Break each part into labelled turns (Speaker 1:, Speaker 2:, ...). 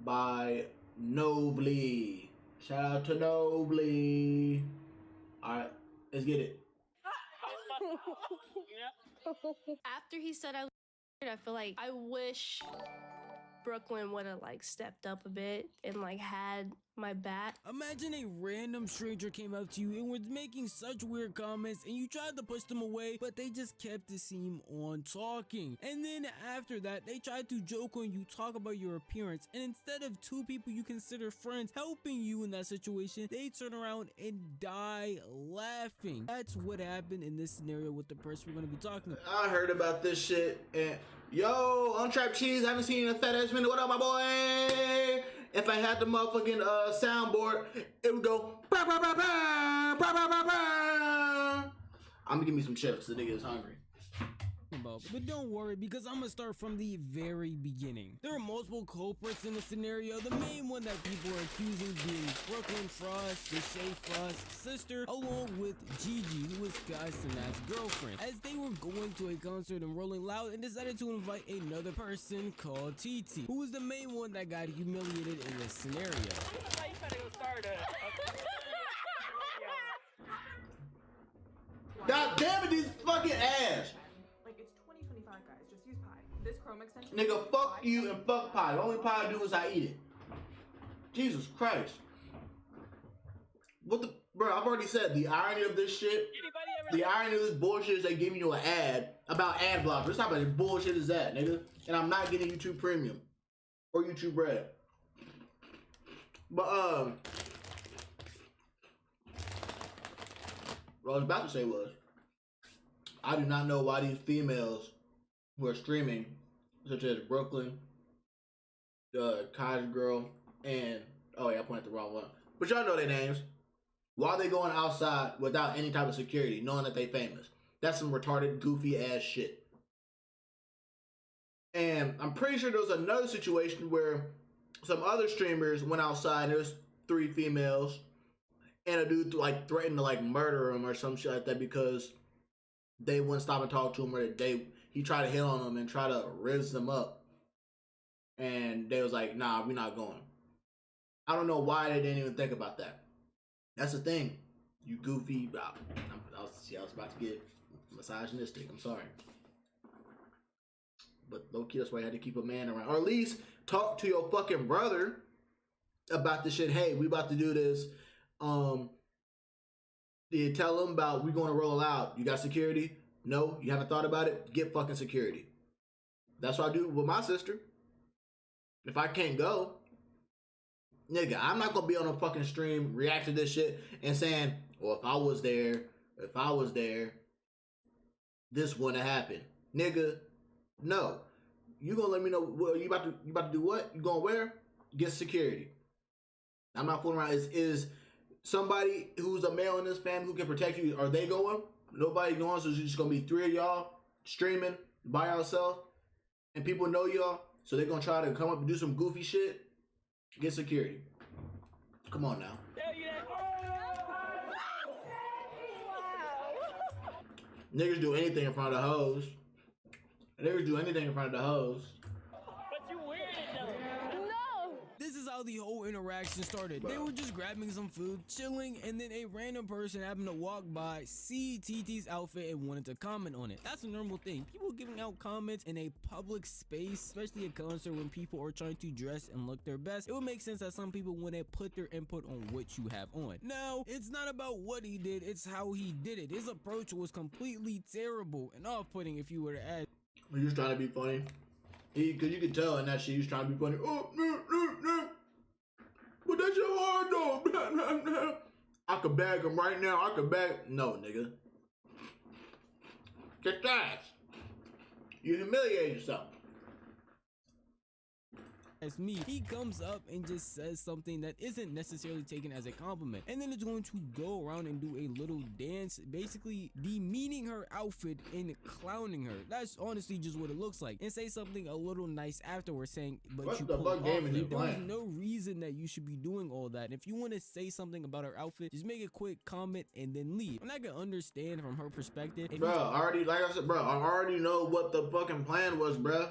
Speaker 1: by Nobly. Shout out to Nobly. Alright, let's get it.
Speaker 2: After he said I feel like I wish Brooklyn would have like stepped up a bit and like had my back.
Speaker 3: Imagine a random stranger came up to you and was making such weird comments and you tried to push them away, but they just kept the seam on talking. And then after that, they tried to joke on you, talk about your appearance, and instead of two people you consider friends helping you in that situation, they turn around and die laughing. That's what happened in this scenario with the person we're going to be talking about.
Speaker 1: I heard about this shit and yo, Untrapped Cheese, haven't seen a fat ass minute. What up, my boy? If I had the motherfucking soundboard, it would go. Bah, bah, bah, bah, bah, bah, bah, bah. I'm gonna give me some chips. The nigga is hungry.
Speaker 3: But don't worry, because I'm gonna start from the very beginning. There are multiple culprits in the scenario. The main one that people are accusing being Brooklyn Frost, the Shay Frost sister, along with Gigi, who was Sky Sinat's girlfriend, as they were going to a concert in Rolling Loud and decided to invite another person called TeeTee, who was the main one that got humiliated in this scenario.
Speaker 1: God damn it, these fucking ass. Nigga, fuck you and fuck pie. The only pie I do is I eat it. Jesus Christ. What the, bro, I've already said the irony of this shit. The irony of this bullshit is they giving you an ad about ad blockers. How much bullshit is that, nigga? And I'm not getting YouTube Premium or YouTube Red. But, what I was about to say was, I do not know why these females who are streaming, such as Brooklyn, the College Girl, and oh yeah, I pointed the wrong one. But y'all know their names. Why are they going outside without any type of security, knowing that they famous? That's some retarded, goofy ass shit. And I'm pretty sure there was another situation where some other streamers went outside. And there was 3 females, and a dude like threatened to like murder them or some shit like that because they wouldn't stop and talk to him, or he tried to hit on them and try to rizz them up. And they was like, nah, we're not going. I don't know why they didn't even think about that. That's the thing. You goofy. I was about to get misogynistic. I'm sorry. But low-key, that's why I had to keep a man around. Or at least talk to your fucking brother about this shit. Hey, we about to do this. You tell them about we going to roll out. You got security? No, you haven't thought about it? Get fucking security. That's what I do with my sister. If I can't go, nigga, I'm not going to be on a fucking stream reacting to this shit and saying, well, if I was there, this wouldn't have happened. Nigga, no. You going to let me know, well, you about to do what? You going where? Get security. I'm not fooling around. Is somebody who's a male in this family who can protect you, are they going? Nobody going, so it's just gonna be 3 of y'all streaming by yourself, and people know y'all, so they're gonna try to come up and do some goofy shit. Get security. Come on now. Niggas do anything in front of the hoes. Niggas do anything in front of the hoes.
Speaker 3: This is how the whole interaction started. Bro. They were just grabbing some food, chilling, and then a random person happened to walk by, see TeeTee's outfit, and wanted to comment on it. That's a normal thing. People giving out comments in a public space, especially a concert when people are trying to dress and look their best, it would make sense that some people wouldn't put their input on what you have on. Now, it's not about what he did, it's how he did it. His approach was completely terrible and off-putting if you were to ask.
Speaker 1: He was trying to be funny. Because you could tell in that shit, he was trying to be funny. Oh, no. But that's your hard though. I could bag him right now. I could bag. No, nigga. Get that. You humiliate yourself.
Speaker 3: As me, he comes up and just says something that isn't necessarily taken as a compliment, and then it's going to go around and do a little dance, basically demeaning her outfit and clowning her. That's honestly just what it looks like, and say something a little nice afterwards, saying, but what you pulled off it. There's no reason that you should be doing all that. And if you want to say something about her outfit, just make a quick comment and then leave. And I can understand from her perspective.
Speaker 1: Bro, like I said, bro, I already know what the fucking plan was, bro.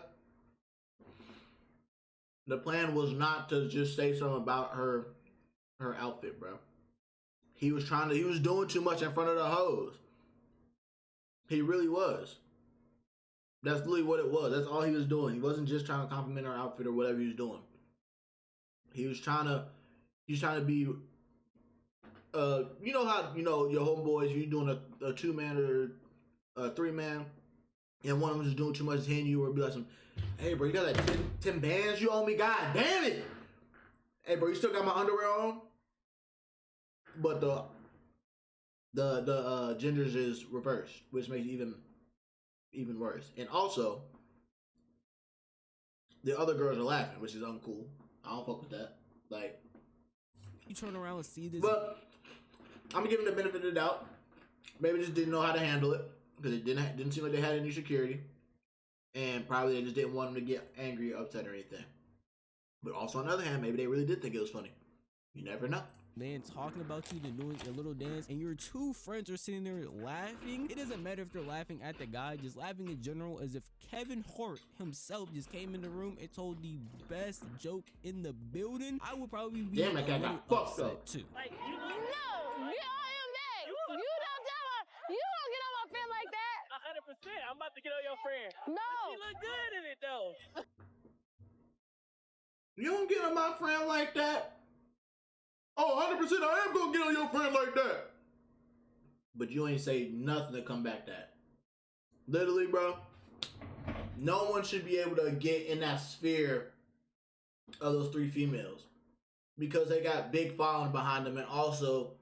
Speaker 1: The plan was not to just say something about her outfit, bro. He was doing too much in front of the hoes. He really was. That's literally what it was. That's all he was doing. He wasn't just trying to compliment her outfit or whatever he was doing. He was trying to be, you know how, you know, your homeboys, you doing a 2-man or a 3-man, and one of them just doing too much hitting you, or be like some, hey bro, you got that 10 bands you owe me? God damn it! Hey bro, you still got my underwear on? But the genders is reversed, which makes it even worse. And also, the other girls are laughing, which is uncool. I don't fuck with that. Like,
Speaker 3: You turn around and see this.
Speaker 1: but I'm gonna give them the benefit of the doubt. Maybe just didn't know how to handle it because it didn't seem like they had any security, and probably they just didn't want them to get angry or upset or anything. But also on the other hand, maybe they really did think it was funny. You never know.
Speaker 3: Man talking about you, then doing a little dance, and your two friends are sitting there laughing. It doesn't matter if they're laughing at the guy, just laughing in general, as if Kevin Hart himself just came in the room and told the best joke in the building. I would probably be
Speaker 1: Damn, that guy got fucked up
Speaker 3: too.
Speaker 4: Like,
Speaker 2: No, get on him back. You don't get on my friend like that.
Speaker 4: 100%. I'm about to get on your friend.
Speaker 2: No.
Speaker 4: But she look good in it though.
Speaker 1: You don't get on my friend like that. Oh, 100% I am gonna get on your friend like that. But you ain't say nothing to come back that. Literally, bro. No one should be able to get in that sphere of those 3 females. Because they got big following behind them, and also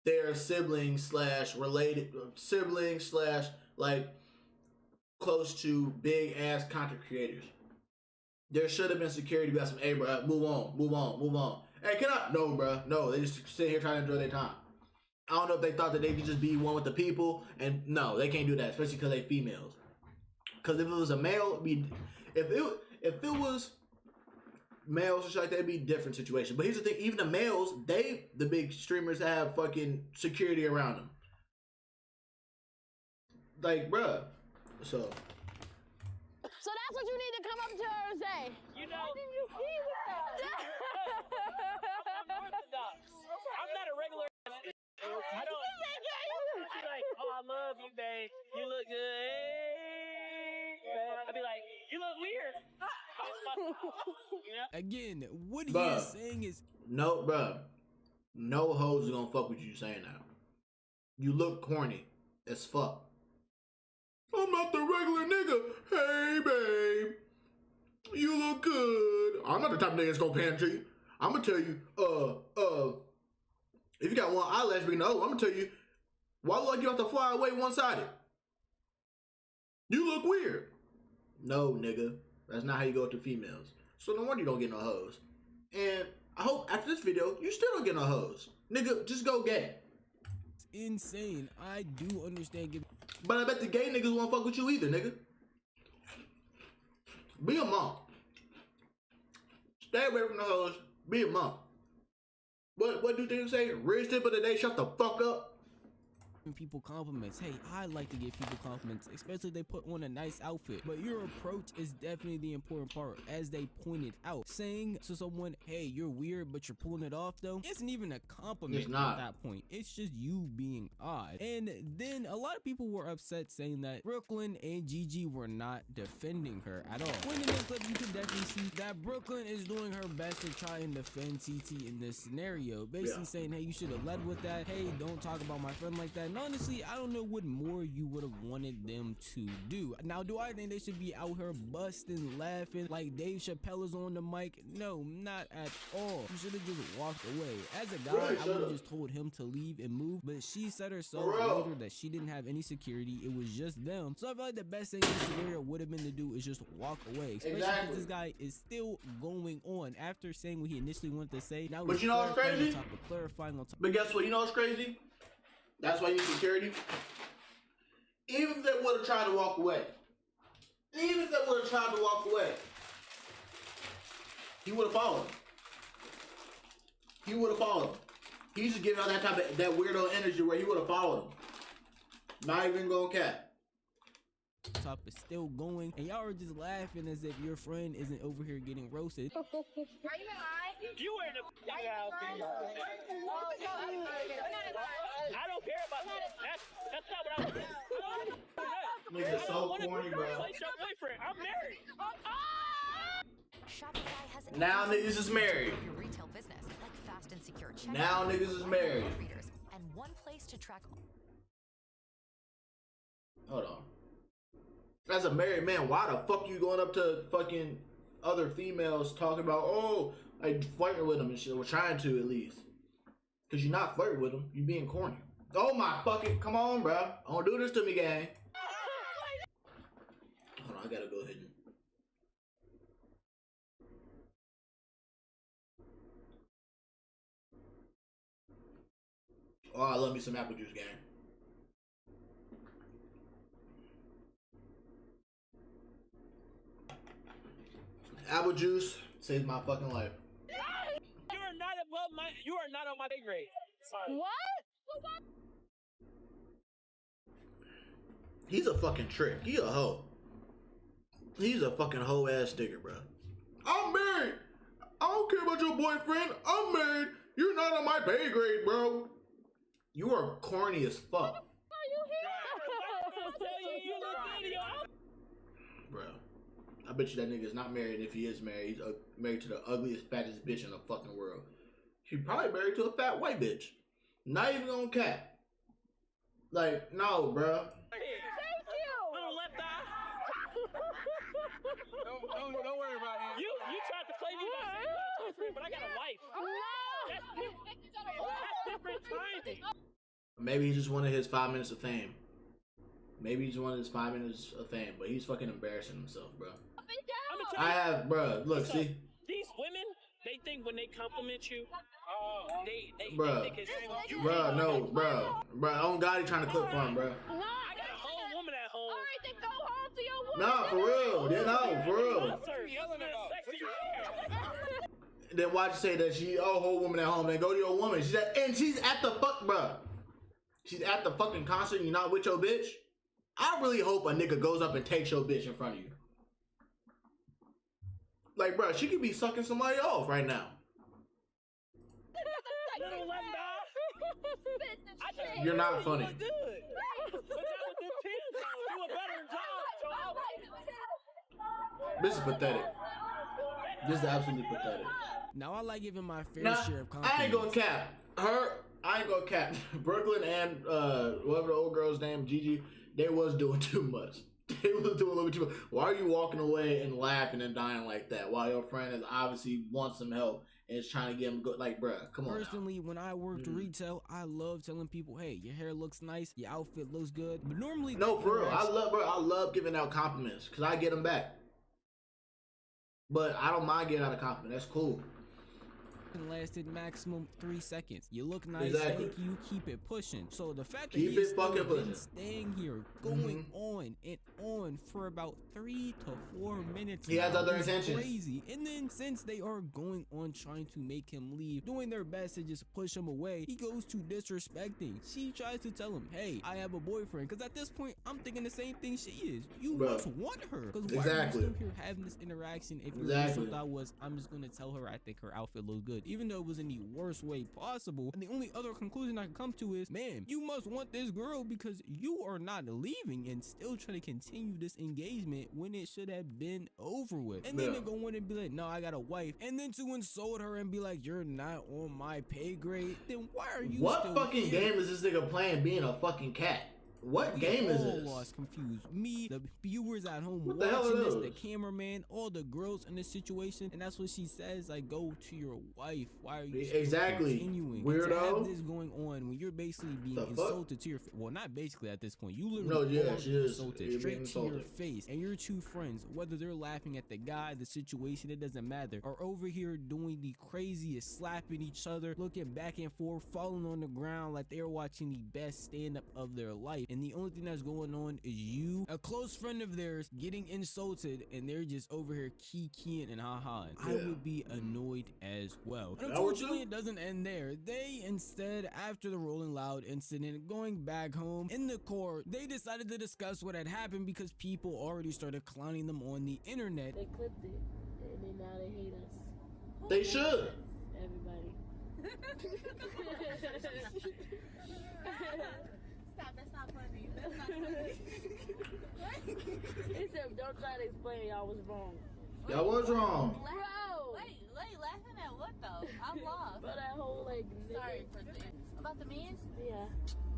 Speaker 1: they're siblings slash related, siblings slash like close to big ass content creators. There should have been security about some, hey bro, move on. Hey, can I? No, bro. No, they just sit here trying to enjoy their time. I don't know if they thought that they could just be one with the people, and no, they can't do that, especially because they females. Because if it was a male, if it was males or shit like that, it'd be a different situation. But here's the thing: even the males, the big streamers, have fucking security around them. Like, bruh. So
Speaker 2: that's what you need to come up to her and say.
Speaker 4: You know,
Speaker 2: How did you see that?
Speaker 4: I'm orthodox. I'm not a regular. I don't. She's like, oh, I love you, babe. You look good. Hey, I'd be like, you look weird. You know?
Speaker 3: Again, what he
Speaker 1: Bruh.
Speaker 3: is saying is,
Speaker 1: no, bruh. No hoes are gonna fuck with you saying that. You look corny as fuck. I'm not the regular nigga. Hey, babe. You look good. I'm not the type of nigga that's gonna pander to you. I'm gonna tell you, if you got one eyelash big enough, I'm gonna tell you, why look like you have to fly away one-sided? You look weird. No, nigga. That's not how you go to females. So no wonder you don't get no hoes. And I hope after this video, you still don't get no hoes. Nigga, just go gay.
Speaker 3: it's insane. I do understand giving.
Speaker 1: But I bet the gay niggas won't fuck with you either, nigga. Be a monk. Stay away from the hoes. Be a monk. What do they say? Rich tip of the day, shut the fuck up.
Speaker 3: People compliments. Hey, I like to give people compliments, especially if they put on a nice outfit. But your approach is definitely the important part, as they pointed out. Saying to someone, hey, you're weird, but you're pulling it off, though, isn't even a compliment
Speaker 1: It's not.
Speaker 3: at that point. It's just you being odd. And then a lot of people were upset, saying that Brooklyn and Gigi were not defending her at all. When in this clip, you can definitely see that Brooklyn is doing her best to try and defend TeeTee in this scenario. Basically saying, hey, you should have led with that. Hey, don't talk about my friend like that. And honestly, I don't know what more you would have wanted them to do. Now, do I think they should be out here busting, laughing like Dave Chappelle is on the mic? No, not at all. You should have just walked away. As a guy, I would have just told him to leave and move, but she said herself later that she didn't have any security. It was just them. So I feel like the best thing in this scenario would have been to do is just walk away, especially because this guy is still going on after saying what he initially wanted to say. Now
Speaker 1: But you know what's crazy?
Speaker 3: Clarifying on top.
Speaker 1: But guess what? You know what's crazy? That's why you need security. Even if they would have tried to walk away. He would have followed him. He's just giving out that type of weirdo energy where he would have followed him. Not even gonna cap.
Speaker 3: Top laptop is still going, and y'all are just laughing as if your friend isn't over here getting roasted.
Speaker 5: Are you alive?
Speaker 4: You were in the house.
Speaker 5: Oh, no, I'm
Speaker 4: I don't care about that. That's not what I was.
Speaker 1: Nigga, so corny, bro.
Speaker 4: Replace your boyfriend. I'm married.
Speaker 6: Shopify has
Speaker 1: Now niggas is married.
Speaker 6: your retail business, like fast and secure checkout.
Speaker 1: Now niggas is married.
Speaker 6: Readers, and one place to track.
Speaker 1: Hold on. As a married man, why the fuck you going up to fucking other females talking about, oh, like flirting with them and shit? We're trying to at least. Cause you're not flirting with them, you being corny. Oh my fucking, come on, bro. Don't do this to me, gang. Hold on, I gotta go ahead and. Oh, I love me some apple juice, gang. Apple juice saves my fucking life.
Speaker 4: You are not on my pay grade. Sorry.
Speaker 2: What?
Speaker 1: He's a fucking trick. He a hoe. He's a fucking hoe ass nigga, bro. I'm married. I don't care about your boyfriend. I'm married. You're not on my pay grade, bro. You are corny as fuck. Bro, I bet you that nigga is not married. And if he is married, he's married to the ugliest, fattest bitch in the fucking world. She probably married to a fat white bitch. Not even on cat. Like, no, bro.
Speaker 2: Thank you.
Speaker 4: Little left eye.
Speaker 7: Don't worry about it.
Speaker 4: You tried to play me by saying you got a boyfriend, but I got a wife. That's different timing.
Speaker 1: Maybe he just wanted his 5 minutes of fame. Maybe he just wanted his 5 minutes of fame, but he's fucking embarrassing himself, bro. I have, bro. Look, see,
Speaker 4: These women, they think when they compliment you, they
Speaker 1: bro,
Speaker 4: think it's
Speaker 1: bro, no, bro, on God, he trying to clip for him, bro.
Speaker 4: I got a whole woman at home.
Speaker 2: All right, then go home to your woman.
Speaker 1: Nah, for real, yeah, no, for real.
Speaker 4: Sir, yelling about.
Speaker 1: Then why'd you say that she, oh, whole woman at home? Then go to your woman. She's at the fuck, bro. She's at the fucking concert and you're not with your bitch. I really hope a nigga goes up and takes your bitch in front of you. Like, bro, she could be sucking somebody off right now.
Speaker 4: Little left eye.
Speaker 1: You're not funny.
Speaker 4: Good. But that was the team, though. Do a better job.
Speaker 1: This is pathetic. This is absolutely pathetic.
Speaker 3: Now I like giving my fair
Speaker 1: Now,
Speaker 3: share of compliments.
Speaker 1: I ain't gonna cap. I ain't gonna cap. Brooklyn and whatever the old girl's name, Gigi, they was doing too much. They was doing a little bit too much. Why are you walking away and laughing and dying like that while your friend is obviously wants some help and is trying to get him to go? Like, bruh, come on.
Speaker 3: Personally, when I worked retail, I love telling people, hey, your hair looks nice, your outfit looks good. But normally,
Speaker 1: No, for real. I love giving out compliments because I get them back. But I don't mind getting out a compliment. That's cool.
Speaker 3: lasted maximum 3 seconds. You look nice,
Speaker 1: Exactly.
Speaker 3: thank you, keep it pushing. So the fact that
Speaker 1: Keep
Speaker 3: he's
Speaker 1: it
Speaker 3: still
Speaker 1: fucking
Speaker 3: been
Speaker 1: pushing.
Speaker 3: staying here, going on and on for about 3 to 4 minutes,
Speaker 1: He has
Speaker 3: now
Speaker 1: other
Speaker 3: is
Speaker 1: intentions.
Speaker 3: crazy. And then since they are going on trying to make him leave, doing their best to just push him away, he goes to disrespecting. She tries to tell him, hey, I have a boyfriend, because at this point I'm thinking the same thing she is. You
Speaker 1: Bro.
Speaker 3: must want her, because why
Speaker 1: Exactly.
Speaker 3: are you still here having this interaction if your
Speaker 1: Exactly.
Speaker 3: initial thought was, I'm just gonna tell her I think her outfit looks good, even though it was in the worst way possible. And the only other conclusion I can come to is, man, you must want this girl because you are not leaving and still trying to continue this engagement when it should have been over with. And then
Speaker 1: Yeah.
Speaker 3: to go in and be like, no, I got a wife, and then to insult her and be like, you're not on my pay grade, then why are you
Speaker 1: What
Speaker 3: still
Speaker 1: fucking
Speaker 3: here?
Speaker 1: game is this nigga playing being a fucking cat? What
Speaker 3: We
Speaker 1: game is
Speaker 3: all
Speaker 1: this?
Speaker 3: lost confused. Me, the viewers at home
Speaker 1: What the hell
Speaker 3: watching
Speaker 1: are
Speaker 3: this, the
Speaker 1: those?
Speaker 3: cameraman, all the girls in this situation, and that's what she says. Like, go to your wife. Why are you still
Speaker 1: Exactly.
Speaker 3: continuing? And
Speaker 1: Weirdo.
Speaker 3: to have this going on when you're basically being
Speaker 1: The fuck?
Speaker 3: insulted to your well, not basically at this point. You
Speaker 1: No,
Speaker 3: literally
Speaker 1: yeah,
Speaker 3: are
Speaker 1: she is.
Speaker 3: insulted
Speaker 1: You're
Speaker 3: straight
Speaker 1: being
Speaker 3: to your
Speaker 1: insulted.
Speaker 3: face, and your two friends, whether they're laughing at the guy, the situation, it doesn't matter, are over here doing the craziest, slapping each other, looking back and forth, falling on the ground like they're watching the best stand-up of their life. and the only thing that's going on is you, a close friend of theirs, getting insulted, and they're just over here keying and ha-haing. I would be annoyed as well. And unfortunately, it doesn't end there. They instead, after the Rolling Loud incident, going back home in the car, they decided to discuss what had happened because people already started clowning them on the internet.
Speaker 8: They clipped it, and then now they hate us.
Speaker 1: They should.
Speaker 8: Everybody.
Speaker 5: Stop, that's not funny. That's not funny.
Speaker 8: He said, don't try to explain y'all was wrong.
Speaker 1: Y'all was wrong.
Speaker 8: Bro!
Speaker 5: Wait, laughing at what though? I'm lost.
Speaker 8: But that whole like
Speaker 5: Sorry for this. About the men?
Speaker 8: Yeah.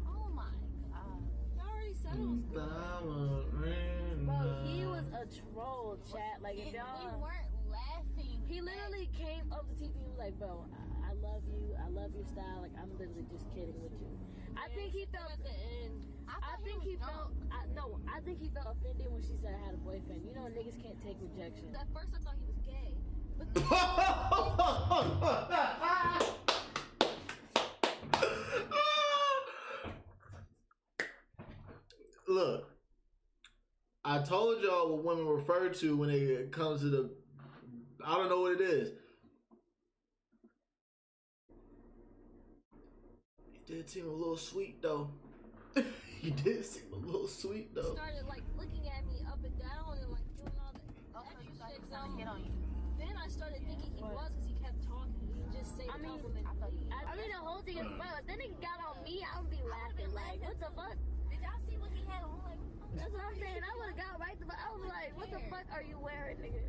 Speaker 5: Oh my god. Y'all already said it was good.
Speaker 8: Bro, he was a troll, chat. Like if
Speaker 5: We
Speaker 8: y'all
Speaker 5: weren't laughing.
Speaker 8: he literally came up to TeeTee and was like, bro, I love you. I love your style. Like I'm literally just kidding with you. I think he felt
Speaker 5: at the end.
Speaker 8: I think he felt I think he felt offended when she said I had a boyfriend. You know niggas can't take rejection.
Speaker 5: At first I thought he was gay. But
Speaker 1: Look, I told y'all what women refer to when it comes to the, I don't know what it is. He did seem a little sweet though. He did seem a little sweet though.
Speaker 5: started like looking at me up and down and like doing all that. Also, you thought he was trying to hit on you. Then I started thinking he was because he kept talking. He would just say compliment.
Speaker 8: I mean the whole thing is bro, then he got on me, I would be laughing like, what the fuck?
Speaker 5: Did y'all see what he had on? Like,
Speaker 8: That's what I'm saying. I would have got right to I was like, what the fuck are you wearing, nigga?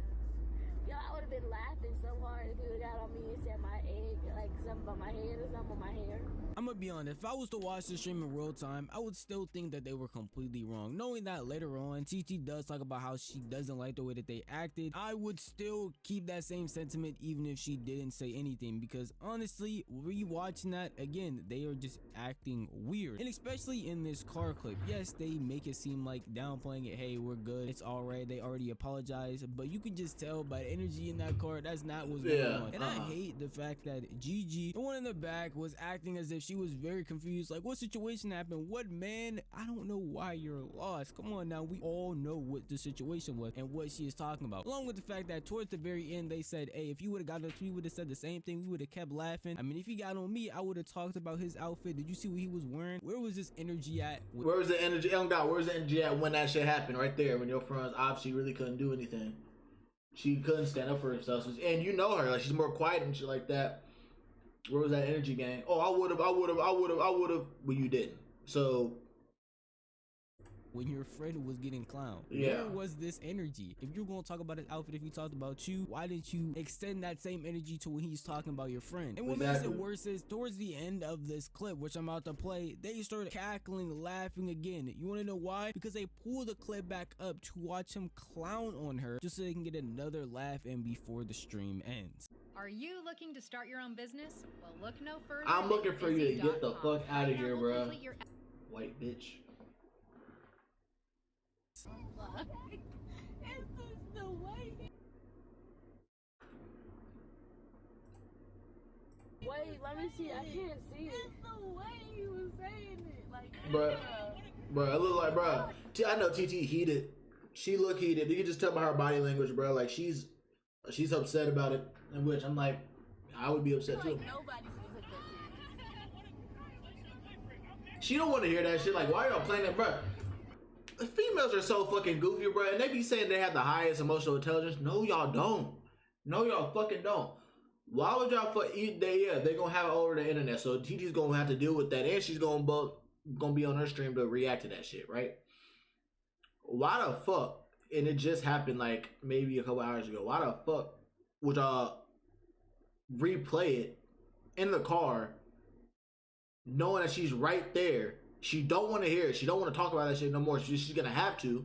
Speaker 8: Yo, I would have been laughing so hard if he would have got on me and said my egg, like something about my head or something on my hair.
Speaker 3: I'm gonna be honest, if I was to watch the stream in real time, I would still think that they were completely wrong. Knowing that later on, TeeTee does talk about how she doesn't like the way that they acted, I would still keep that same sentiment even if she didn't say anything, because honestly, rewatching that, again, they are just acting weird. And especially in this car clip, yes, they make it seem like downplaying it, hey, we're good, it's alright, they already apologized, but you can just tell by the energy in that car, that's not what's going on. And I hate the fact that Gigi, the one in the back, was acting as if she was very confused, like what situation happened, what man, I don't know why you're lost. Come on now, we all know what the situation was and what she is talking about, along with the fact that towards the very end they said, hey, if you would have got us, we would have said the same thing, we would have kept laughing. I mean, if he got on me, I would have talked about his outfit. Did you see what he was wearing? Where was this energy at?
Speaker 1: Where was the energy? Oh God, where's the energy at when that shit happened? Right there, when your friends obviously really couldn't do anything. She couldn't stand up for herself, and you know her, like she's more quiet and shit like that. Where was that energy, gang? Oh, I would have, but you didn't. So
Speaker 3: when your friend was getting clowned,
Speaker 1: yeah,
Speaker 3: where was this energy? If you're gonna talk about his outfit, if he talked about you, why didn't you extend that same energy to when he's talking about your friend? And what makes it worse is towards the end of this clip, which I'm about to play, they started cackling, laughing again. You want to know why? Because they pull the clip back up to watch him clown on her just so they can get another laugh in before the stream ends.
Speaker 9: Are you looking to start your own business? Well, look no further.
Speaker 1: I'm looking for you to get the fuck out of here, bro.
Speaker 9: Your...
Speaker 1: White bitch.
Speaker 5: it's just the way.
Speaker 8: Wait, let me see. I can't see it.
Speaker 5: It's the way he was saying it. Like,
Speaker 1: Bro, I look like, bro. I know TeeTee heated. She look heated. You can just tell by her body language, bro. Like she's upset about it. In which I'm like, I would be upset too.
Speaker 5: Nobody's gonna take that serious.
Speaker 1: She don't want to hear that shit. Like, why y'all playing that, bro? The females are so fucking goofy, bro, and they be saying they have the highest emotional intelligence. No, y'all don't. No, y'all fucking don't. Why would y'all they gonna have it over the internet, so TeeTee's gonna have to deal with that, and she's gonna be on her stream to react to that shit, right? Why the fuck? And it just happened like maybe a couple hours ago. Why the fuck would y'all replay it in the car, knowing that she's right there? She don't want to hear it. She don't want to talk about that shit no more. She's gonna have to.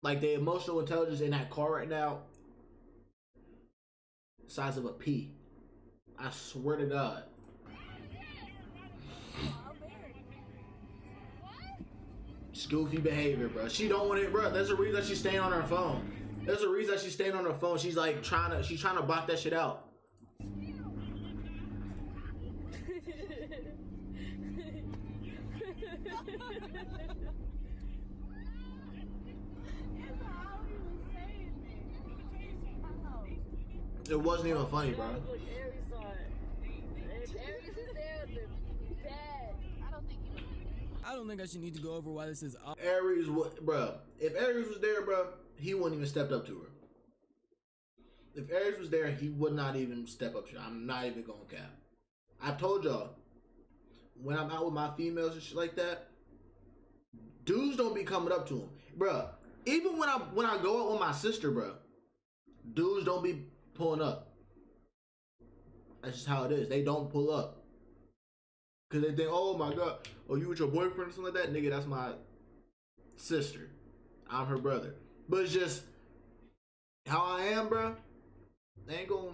Speaker 1: Like the emotional intelligence in that car right now, size of a pea. I swear to God. Goofy behavior, bro. She don't want it, bro. There's a reason that she's staying on her phone. There's a reason that she's staying on her phone. She's like trying to block that shit out. It wasn't even funny, bro.
Speaker 8: That was like Aries saw it. If Aries is there, then bad. I don't think he would.
Speaker 3: I don't think I should need to go over why this is
Speaker 1: Aries would, bro. If Aries was there, bro, he wouldn't even stepped up to her. If Aries was there, he would not even step up to her. I'm not even going to cap. I told y'all, when I'm out with my females and shit like that, dudes don't be coming up to him, bro. Even when I go out with my sister, bro, dudes don't be pulling up. That's just how it is. They don't pull up. Cause they think, oh my god, oh you with your boyfriend or something like that? Nigga, that's my sister. I'm her brother. But it's just how I am, bro. They ain't gonna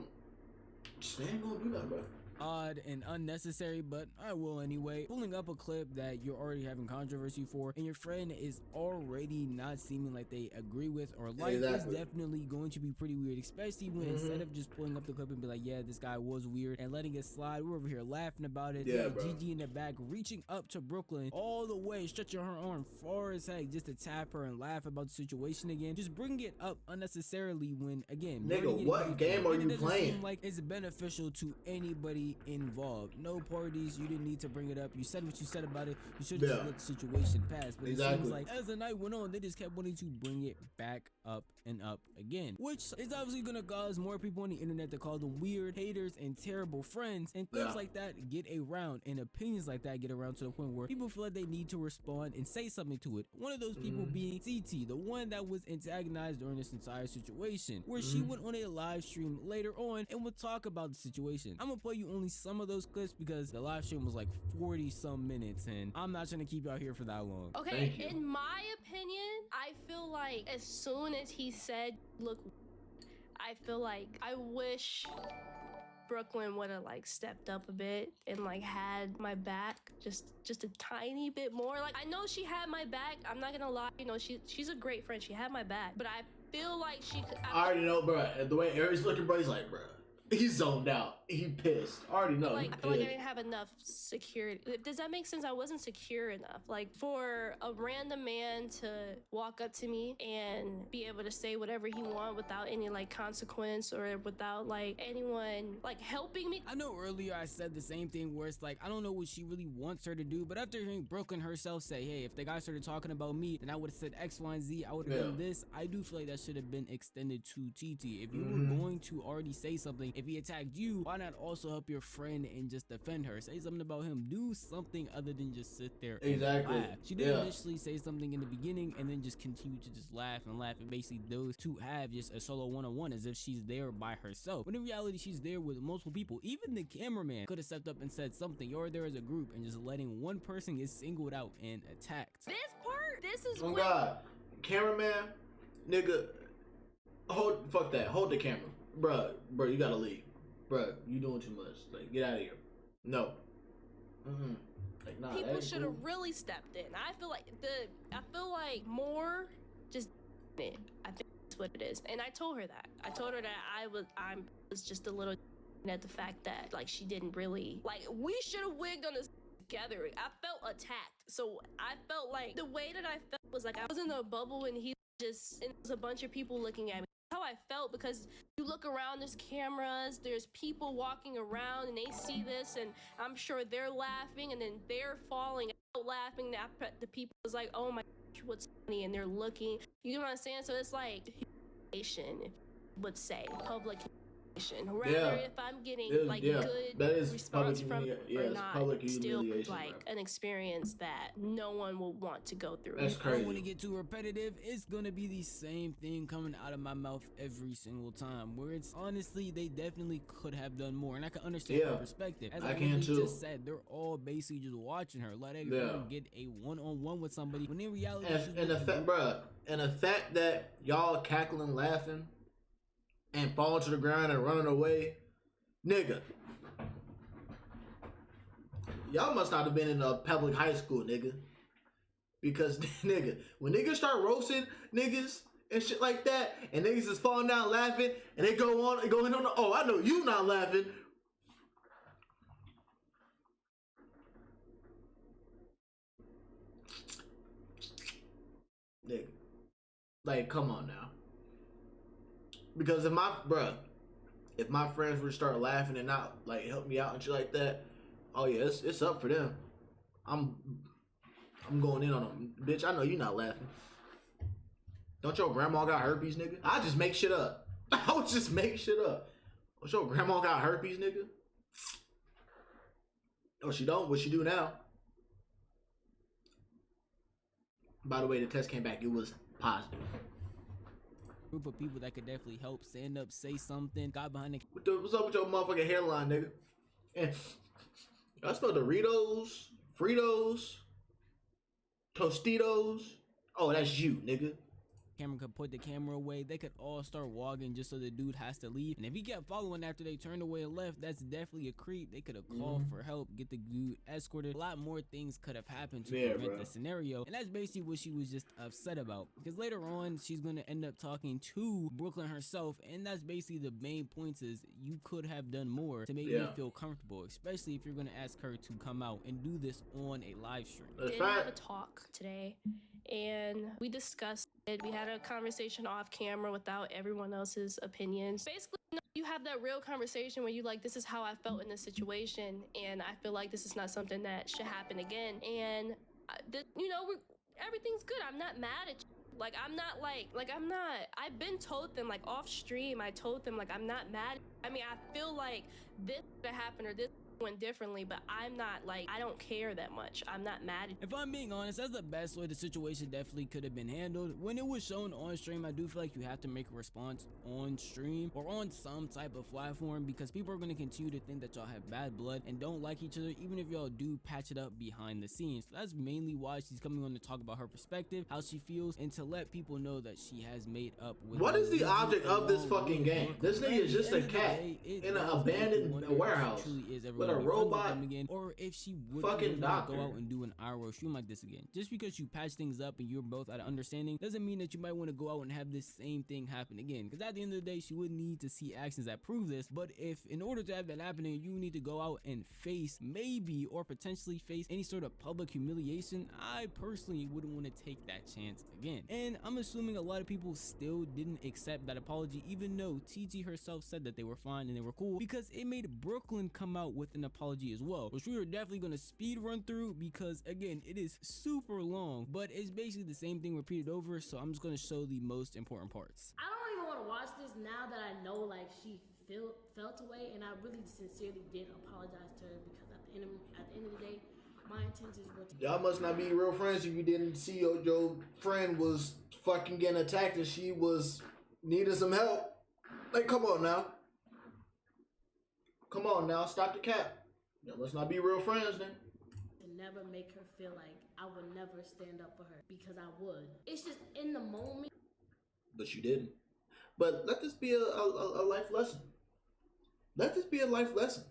Speaker 1: do that, bro.
Speaker 3: odd and unnecessary, but I will anyway. Pulling up a clip that you're already having controversy for and your friend is already not seeming like they agree with or like is definitely going to be pretty weird, especially when instead of just pulling up the clip and be like, yeah, this guy was weird and letting it slide, we're over here laughing about it.
Speaker 1: Yeah, bro.
Speaker 3: Gigi in the back reaching up to Brooklyn all the way, stretching her arm far as heck just to tap her and laugh about the situation again, just bringing it up unnecessarily when again,
Speaker 1: nigga, what game are you playing?
Speaker 3: Like it's beneficial to anybody involved. No parties, you didn't need to bring it up. You said what you said about it. You should have just let the situation pass. But it seems like as the night went on, they just kept wanting to bring it back up and up again, which is obviously gonna cause more people on the internet to call them weird, haters, and terrible friends, and things like that get around, and opinions like that get around to the point where people feel like they need to respond and say something to it. One of those people being TeeTee, the one that was antagonized during this entire situation, where she went on a live stream later on and would talk about the situation. I'm gonna play you only some of those clips because the live stream was like 40 some minutes and I'm not trying to keep y'all here for that long.
Speaker 2: Okay, in my opinion, I feel like as soon as he said, look, I feel like I wish Brooklyn would have like stepped up a bit and like had my back just a tiny bit more. Like I know she had my back. I'm not gonna lie, you know, she's a great friend. She had my back, but I feel like she could.
Speaker 1: I already know, bro. The way Aries looking, bro, he's like, bro, he's zoned out. He pissed. I already know.
Speaker 2: Like, I feel like I didn't have enough security. Does that make sense? I wasn't secure enough. Like, for a random man to walk up to me and be able to say whatever he wants without any, like, consequence or without, like, anyone, like, helping me.
Speaker 3: I know earlier I said the same thing where it's like, I don't know what she really wants her to do, but after hearing Brooklyn herself say, hey, if the guy started talking about me, then I would have said X, Y, and Z, I would have done this. I do feel like that should have been extended to TeeTee. If you were going to already say something, if he attacked you, why not also help your friend and just defend her? Say something about him. Do something other than just sit there and laugh. She did initially say something in the beginning and then just continue to just laugh and laugh, and basically those two have just a solo one-on-one as if she's there by herself, when in reality she's there with multiple people. Even the cameraman could have stepped up and said something. You're there as a group, and just letting one person get singled out and attacked.
Speaker 2: This is
Speaker 1: oh god, cameraman, nigga, fuck that, hold the camera, bruh, you gotta leave. Bruh, you doing too much. Like, get out of here. No. Like, nah,
Speaker 2: people should have really stepped in. I feel like more just in. I think that's what it is. And I told her that. I told her that I was just a little at the fact that like she didn't really like we should have wigged on this together. I felt attacked. So I felt like the way that I felt was like I was in a bubble and he just and there was a bunch of people looking at me. How I felt, because you look around, there's cameras, there's people walking around and they see this and I'm sure they're laughing and then they're falling out laughing. The people was like, oh my gosh, what's funny, and they're looking, you know what I'm saying? So it's like humiliation, if you would say, public humiliation. Rather if I'm getting like good response from it or not, it's still like an experience that no one will want to go through.
Speaker 1: That's crazy.
Speaker 3: I don't want to get too repetitive. It's gonna be the same thing coming out of my mouth every single time, where it's honestly they definitely could have done more, and I can understand her perspective. As I just said, they're all basically just watching her, letting her get a one-on-one with somebody when in reality
Speaker 1: and the fact that y'all cackling, laughing, and falling to the ground and running away, nigga. Y'all must not have been in a public high school, nigga. Because, nigga, when niggas start roasting niggas and shit like that, and niggas is falling down laughing, and they going on, oh, I know you not laughing. Nigga. Like, come on now. Because if if my friends were to start laughing and not like help me out and shit like that, oh yeah, it's up for them. I'm going in on them. Bitch, I know you not laughing. Don't your grandma got herpes, nigga? I just make shit up. I would just make shit up. Don't your grandma got herpes, nigga? Oh, she don't? What she do now? By the way, the test came back. It was positive.
Speaker 3: Group of people that could definitely help, stand up, say something, got behind the
Speaker 1: What's up with your motherfucking hairline, nigga? And I smell Doritos, Fritos, Tostitos. Oh, that's you, nigga.
Speaker 3: camera, could put the camera away. They could all start walking just so the dude has to leave. And if he kept following after they turned away and left, that's definitely a creep. They could have called for help, get the dude escorted. A lot more things could have happened to prevent the scenario. And that's basically what she was just upset about. Because later on, she's going to end up talking to Brooklyn herself. And that's basically the main points is you could have done more to make me feel comfortable, especially if you're going to ask her to come out and do this on a live stream.
Speaker 2: We did have a talk today and we discussed it. We had a conversation off camera without everyone else's opinions. Basically, you have that real conversation where you like, this is how I felt in this situation, and I feel like this is not something that should happen again. And you know, everything's good. I'm not mad at you. Like, I'm not I've been told them, like, off stream, I told them, like, I'm not mad. I mean, I feel like this could happen or this went differently, but I'm not, like, I don't care that much. I'm not mad at you.
Speaker 3: If I'm being honest, that's the best way the situation definitely could have been handled. When it was shown on stream, I do feel like you have to make a response on stream or on some type of platform, because people are going to continue to think that y'all have bad blood and don't like each other, even if y'all do patch it up behind the scenes. So that's mainly why she's coming on to talk about her perspective, how she feels, and to let people know that she has made up with
Speaker 1: what is the object of this fucking game? This nigga is just a cat in an abandoned warehouse with a robot
Speaker 3: again, or if she would
Speaker 1: fucking
Speaker 3: go out and do an IRL stream like this again. Just because you patch things up and you're both at an understanding doesn't mean that you might want to go out and have this same thing happen again, because at the end of the day, she would need to see actions that prove this. But if in order to have that happening, you need to go out and face maybe or potentially face any sort of public humiliation, I personally wouldn't want to take that chance again. And I'm assuming a lot of people still didn't accept that apology, even though TeeTee herself said that they were fine and they were cool, because it made Brooklyn come out with an apology as well, which we are definitely going to speed run through, because again, it is super long, but it's basically the same thing repeated over. So I'm just going to show the most important parts.
Speaker 8: I don't even want to watch this now that I know, like, she felt away, and I really sincerely did apologize to her, because at the end of the day, my intentions were to...
Speaker 1: Y'all must not be real friends if you didn't see your friend was fucking getting attacked and she was needing some help. Like, come on now. Come on now, stop the cap. Y'all must not be real friends then.
Speaker 8: To never make her feel like I would never stand up for her, because I would. It's just in the moment.
Speaker 1: But you didn't. But let this be a life lesson. Let this be a life lesson.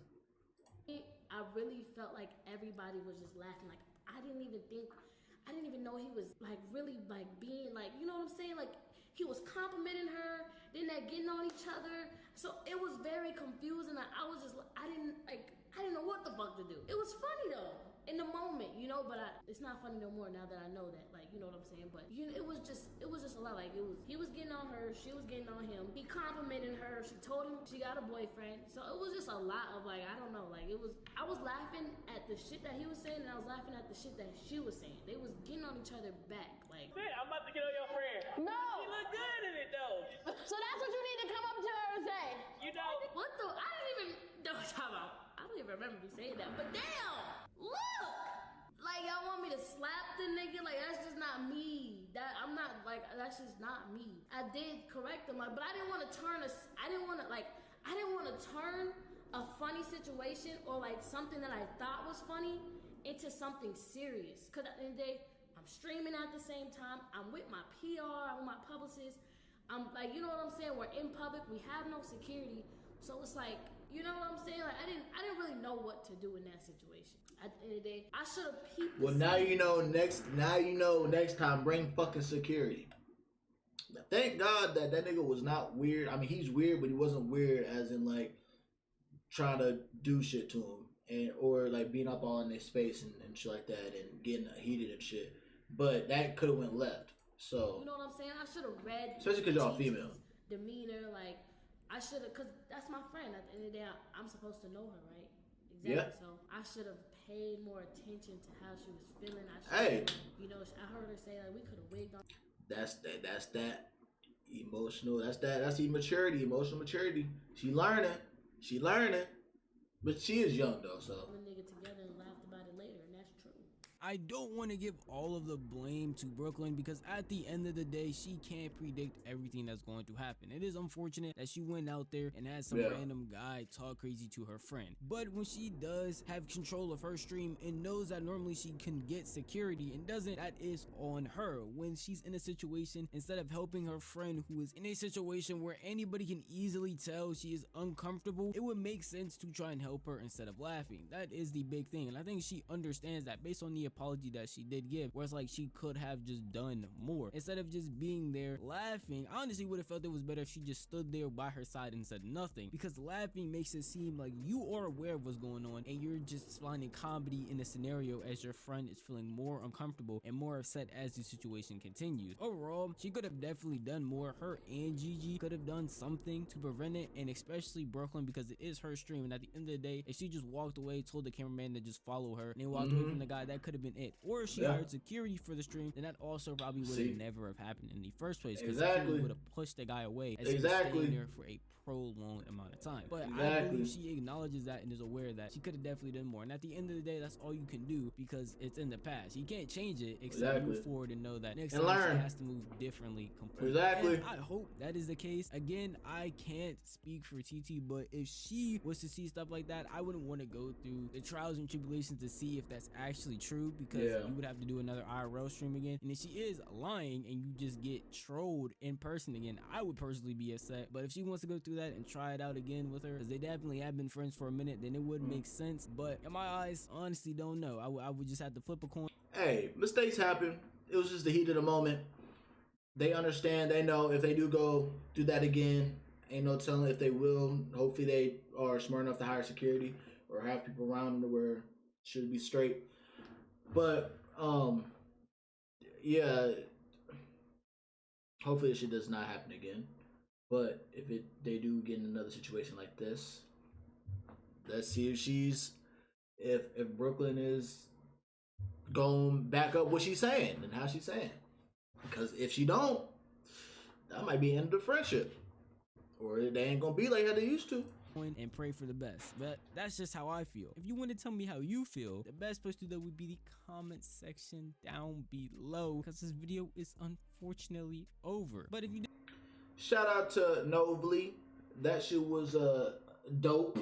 Speaker 8: I really felt like everybody was just laughing. Like, I didn't even know he was, like, really, like, being, like, you know what I'm saying? Like, he was complimenting her, then they're getting on each other. So it was very confusing. I was just, I didn't know what the fuck to do. It was funny though, in the moment, you know, but it's not funny no more now that I know that, like, you know what I'm saying? But you know, it was just a lot. Like, he was getting on her, she was getting on him. He complimented her, she told him she got a boyfriend. So it was just a lot of, like, I don't know, like, I was laughing at the shit that he was saying, and I was laughing at the shit that she was saying. They was getting on each other back, like.
Speaker 4: I'm about to get on your friend.
Speaker 5: No.
Speaker 4: She look good in it though.
Speaker 5: So that's what you need to come up to her and say.
Speaker 4: You know.
Speaker 8: What the? I didn't even. No, time out. I don't even remember me saying that. But damn, look. Like, y'all want me to slap the nigga? Like, that's just not me. I'm not, like, that's just not me. I did correct him, like, but I didn't want to turn a funny situation or, like, something that I thought was funny into something serious. Because at the end of the day, I'm streaming at the same time. I'm with my PR, I'm with my publicist. I'm, like, you know what I'm saying? We're in public, we have no security. So it's like, you know what I'm saying? Like, I didn't really know what to do in that situation. At the end of the day, I should have peeped.
Speaker 1: Well, now you know next time, bring fucking security. Thank God that nigga was not weird. I mean, he's weird, but he wasn't weird as in, like, trying to do shit to him or like being up all in their space and shit like that and getting heated and shit. But that could have went left. So
Speaker 8: you know what I'm saying? I should have read,
Speaker 1: especially because y'all female,
Speaker 8: demeanor. Like, I should have, cause that's my friend. At the end of the day, I'm supposed to know her, right? Exactly.
Speaker 1: Yeah.
Speaker 8: So I should have paid more attention to how she was feeling.
Speaker 1: Hey.
Speaker 8: You know, I heard her say like we could have wigged on.
Speaker 1: That's that emotional. That's immaturity, emotional maturity. She learning, but she is young though. So
Speaker 8: The nigga together and laughed about it later, and that's true.
Speaker 3: I don't want to give all of the blame to Brooklyn because at the end of the day, she can't predict everything that's going to happen. It is unfortunate that she went out there and had some random guy talk crazy to her friend. But when she does have control of her stream and knows that normally she can get security and doesn't, that is on her. When she's in a situation, instead of helping her friend who is in a situation where anybody can easily tell she is uncomfortable, it would make sense to try and help her instead of laughing. That is the big thing, and I think she understands that based on the apology that she did give, where it's like she could have just done more instead of just being there laughing. I honestly would have felt it was better if she just stood there by her side and said nothing, because laughing makes it seem like you are aware of what's going on and you're just finding comedy in the scenario as your friend is feeling more uncomfortable and more upset as the situation continues. Overall, she could have definitely done more. Her and Gigi could have done something to prevent it, and especially Brooklyn, because it is her stream, and at the end of the day, if she just walked away, told the cameraman to just follow her, and then walked away from the guy, that could have been it. Or if she hired security for the stream, then that also probably would have never have happened in the first place, because security would have pushed the guy away as he was staying there for a prolonged amount of time. But I believe she acknowledges that and is aware that she could have definitely done more, and at the end of the day, that's all you can do because it's in the past. You can't change it except move forward and know that next time she has to move differently completely. And I hope that is the case. Again, I can't speak for TeeTee, but if she was to see stuff like that, I wouldn't want to go through the trials and tribulations to see if that's actually true, because you would have to do another IRL stream again, and if she is lying and you just get trolled in person again, I would personally be upset. But if she wants to go through that and try it out again with her, because they definitely have been friends for a minute, then it would make sense. But in my eyes, honestly, don't know. I would just have to flip a coin.
Speaker 1: Hey, mistakes happen. It was just the heat of the moment. They understand. They know if they do go do that again, ain't no telling if they will. Hopefully they are smart enough to hire security or have people around them where it should be straight. But yeah, hopefully this shit does not happen again. But if they do get in another situation like this, let's see if Brooklyn is going back up what she's saying and how she's saying. Because if she don't, that might be the end of the friendship, or they ain't gonna be like how they used to.
Speaker 3: And pray for the best. But that's just how I feel. If you want to tell me how you feel, the best place to do that would be the comment section down below, because this video is unfortunately over. But if you
Speaker 1: shout out to Novely, that shit was dope.